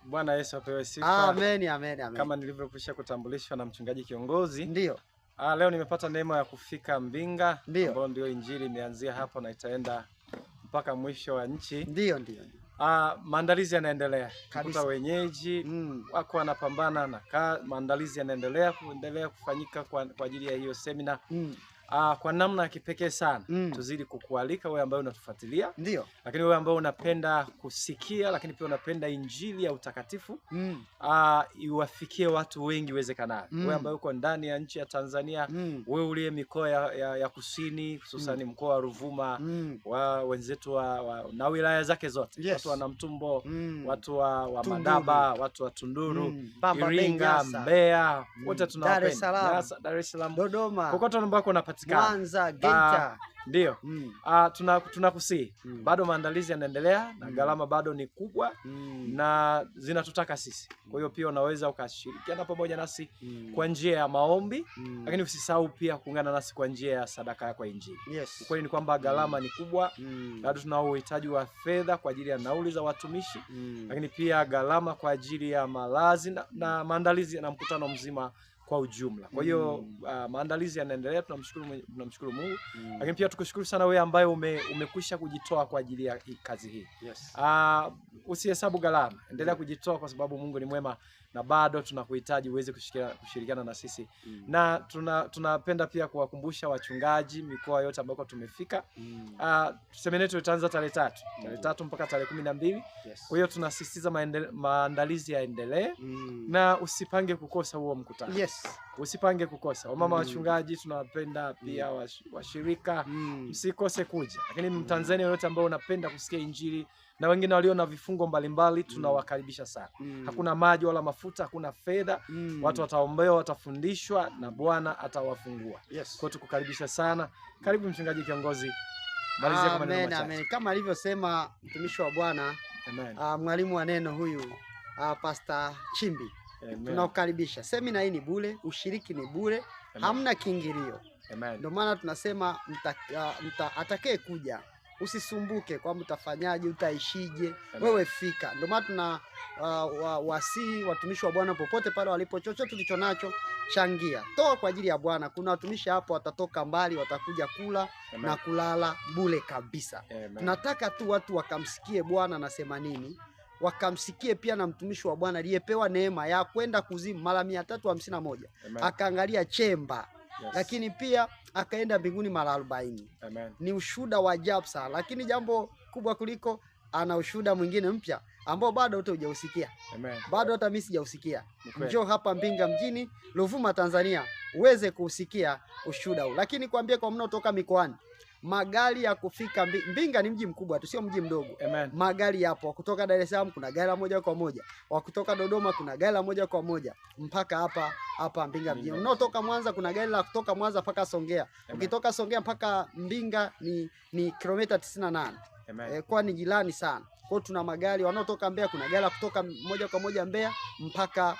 Bwana Yesu apewe sifa. Amen, amen, amen. Kama nilivyokwisha kutambulishwa na mchungaji kiongozi. Ndio. Leo nimepata neema ya kufika Mbinga, ambapo ndio injili imeanzia hapo na itaenda mpaka mwisho wa nchi. Ndio. Maandalizi yanaendelea. Kuta wenyeji wako wanapambana na maandalizi yanaendelea kufanyika kwa ajili ya hiyo semina. Kwa namna ya kipekee sana. Tuzidi kukualika wewe ambaye unatufuatilia. Ndio. Lakini wewe ambaye unapenda kusikia, lakini pia unapenda injili ya utakatifu, iwafikie watu wengi iwezekanavyo. Wewe ambaye uko ndani ya nchi ya Tanzania, wewe uliye mikoa ya kusini, hususan mkoa wa Ruvuma, wa wenzetu na wilaya zake zote. Watu wa Namtumbo, watu wa Madaba, watu wa Tunduru, Iringa, Mbeya, wote tunawapenda. Dar es Salaam, Dodoma, kokote ambako unapatikana. Mwanza, Geita. Ndio. Tunakusihi. Bado maandalizi yanaendelea na gharama bado ni kubwa na zinatutaka sisi. Kwa hiyo pia unaweza ukashirikiana pamoja nasi kwa njia ya maombi, lakini usisahau pia kuungana nasi kwa njia ya sadaka yako ya injili. Ukweli ni kwamba gharama ni kubwa. Bado tunao uhitaji wa fedha kwa ajili ya nauli za watumishi, lakini pia gharama kwa ajili ya malazi na maandalizi na mkutano mzima kwa ujumla. Kwa hiyo maandalizi yanaendelea, tunamshukuru Mungu. Lakini pia tukushukuru sana wewe ambaye umekwisha kujitoa kwa ajili ya kazi hii. Usihesabu gharama, endelea kujitoa kwa sababu Mungu ni mwema na bado tunakuhitaji uweze kushirikiana na sisi. Na tunapenda pia kuwakumbusha wachungaji mikoa yote ambako tumefika. Semina yetu itaanza tarehe 3 mpaka tarehe 12. Kwa hiyo tunasisitiza maandalizi yaendelee na usipange kukosa huo mkutano. Usipange kukosa. Wamama wachungaji tunawapenda pia, washirika msikose kuja. Lakini Mtanzania yote ambao unapenda kusikia injili na wengine walio na vifungo mbalimbali tunawakaribisha sana. Hakuna maji wala mafuta, hakuna fedha. Watu wataombewa, watafundishwa na Bwana atawafungua. Kwa tukukaribisha sana. Karibu mchungaji kiongozi. Malizia kwa maneno machache. Amen. Kama alivyosema mtumishi wa Bwana, mwalimu wa neno huyu, Pastor Chimbi. Tunakukaribisha. Semina hii ni bure, ushiriki ni bure, hamna kiingilio. Ndio maana tunasema atakaye kuja usisumbuke kwamba utafanyaje, utaishije. Wewe fika. Ndio maana tuna wasi watumishi wa Bwana popote pale walipo, chochote tulicho nacho changia, toa kwa ajili ya Bwana. Kuna watumishi hapo watatoka mbali, watakuja kula na kulala bure kabisa. Tunataka tu watu wakamsikie Bwana anasema nini, wakamsikie pia na mtumishi wa Bwana aliyepewa neema ya kwenda kuzimu mara 351 akaangalia chemba. Lakini pia akaenda mbinguni mara 40. Ni ushuhuda wa ajabu sana, lakini jambo kubwa kuliko, ana ushuhuda mwingine mpya ambao bado hujausikia. Bado hata mimi sijausikia. Njoo hapa Mbinga mjini, Ruvuma, Tanzania, uweze kusikia ushuhuda huu. Lakini kwambie kwa mnaotoka mikoani, magari ya kufika Mbinga ni mji mkubwa tu, sio mji mdogo. Magari yapo. Kutoka Dar es Salaam kuna gari moja kwa moja. Wa kutoka Dodoma kuna gari moja kwa moja mpaka hapa Mbinga mjini. Unaotoka Mwanza kuna gari la kutoka Mwanza mpaka Songea. Ukitoka Songea mpaka Mbinga ni kilomita 98. Kwa ni jirani sana. Kwa tuna magari. Wanaotoka Mbeya kuna gari kutoka moja kwa moja Mbeya mpaka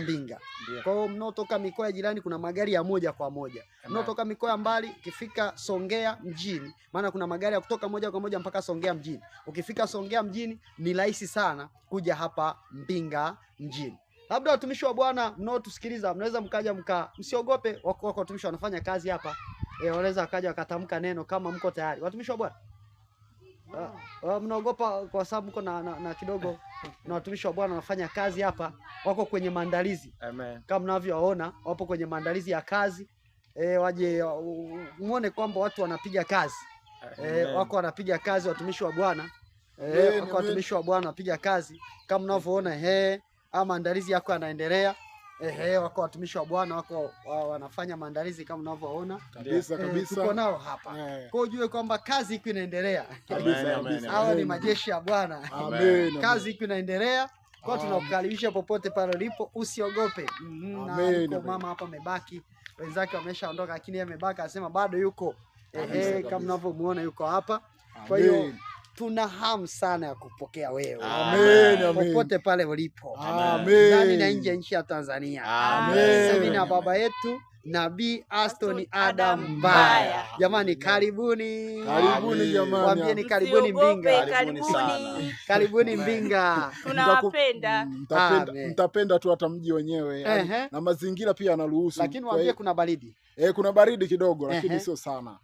Mbinga. Kwa hiyo mnaotoka mikoa ya jirani kuna magari ya moja kwa moja. Mnaotoka mikoa ya mbali, ukifika Songea mjini, maana kuna magari ya kutoka moja kwa moja mpaka Songea mjini. Ukifika Songea mjini ni rahisi sana kuja hapa Mbinga mjini. Labda watumishi wa Bwana mnaotusikiliza, mnaweza mkaja msiogope, wako watumishi wanafanya kazi hapa. Wanaweza wakaja wakatamka neno kama mko tayari. Watumishi wa Bwana, mnaogopa kwa sababu mko na kidogo na watumishi wa Bwana wanafanya kazi hapa, wako kwenye maandalizi. Kama mnavyowaona wapo kwenye maandalizi ya kazi. Waje muone kwamba watu wanapiga kazi. Wako wanapiga kazi watumishi wa Bwana. Wako watumishi wa Bwana wanapiga kazi kama mnavyoona. Maandalizi yako yanaendelea. Wako watumishi wa Bwana wako wanafanya maandalizi kama unavyoona. Kabisa. Tuko nao hapa. Kwa ujue kwamba kazi iko inaendelea. Hawa ni majeshi ya Bwana. Kazi iko inaendelea. Kwa tunakukaribisha popote pale ulipo, usiogope. Na mama hapa amebaki, wenzake wameshaondoka lakini yeye amebaki, anasema bado yuko. Kama mnavyomuona yuko hapa. Kwa hiyo tuna hamu sana ya kupokea wewe. Popote pale ulipo. Ndani na nje ya nchi ya Tanzania. Semina baba yetu Nabii Aston Adam Mbaya. Jamani, karibuni. Karibuni jamani. Waambieni karibuni Mbinga. Karibuni Mbinga. Tunawapenda. Mtapenda tu hata mji wenyewe na mazingira pia yanaruhusu. Lakini waambie kuna baridi. Kuna baridi kidogo lakini sio sana.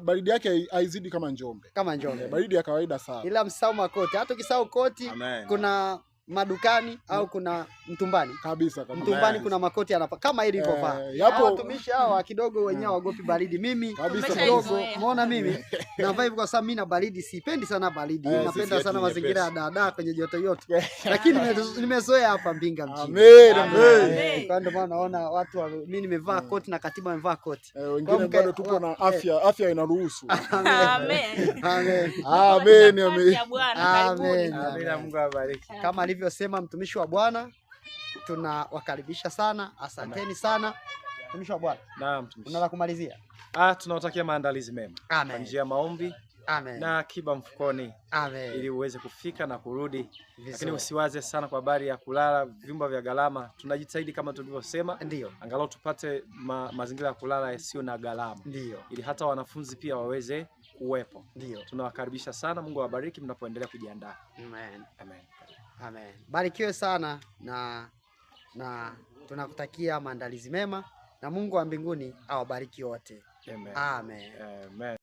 Baridi yake haizidi kama Njombe. Kama Njombe. Baridi ya kawaida sana. Ila msahau makoti. Hata ukisahau koti kuna madukani au kuna Mtumbani kabisa. Mtumbani kuna makoti kama ilivyofaa. Yapo watumishi hawa kidogo wenyewe wagopi baridi. Mimi kidogo umeona mimi navaa hivyo kwa sababu mimi na baridi sipendi sana baridi. Napenda sana mazingira ya dada kwenye joto yote. Lakini nimezoea hapa Mbinga mjini. Amen. Kwa ndio maana naona watu mimi nimevaa koti na katiba amevaa koti. Wengine bado tupo na afya inaruhusu. Amen. Amen. Amen. Amen. Amen. Mungu awabariki. Kama alivyosema mtumishi wa Bwana, tunawakaribisha sana. Asanteni sana mtumishi wa Bwana. Naam, mtumishi. Unataka kumalizia? Tunawatakia maandalizi mema. Kwa njia ya maombi. Amen. Na akiba mfukoni. Amen. Ili uweze kufika na kurudi. Lakini usiwaze sana kwa habari ya kulala vyumba vya gharama. Tunajitahidi kama tulivyosema. Ndio. Angalau tupate mazingira ya kulala yasiyo na gharama. Ndio. Ili hata wanafunzi pia waweze kuwepo. Ndio. Tunawakaribisha sana. Mungu awabariki mnapoendelea kujiandaa. Amen. Amen. Amen. Barikiwe sana na tunakutakia maandalizi mema na Mungu wa mbinguni awabariki wote. Amen. Amen. Amen.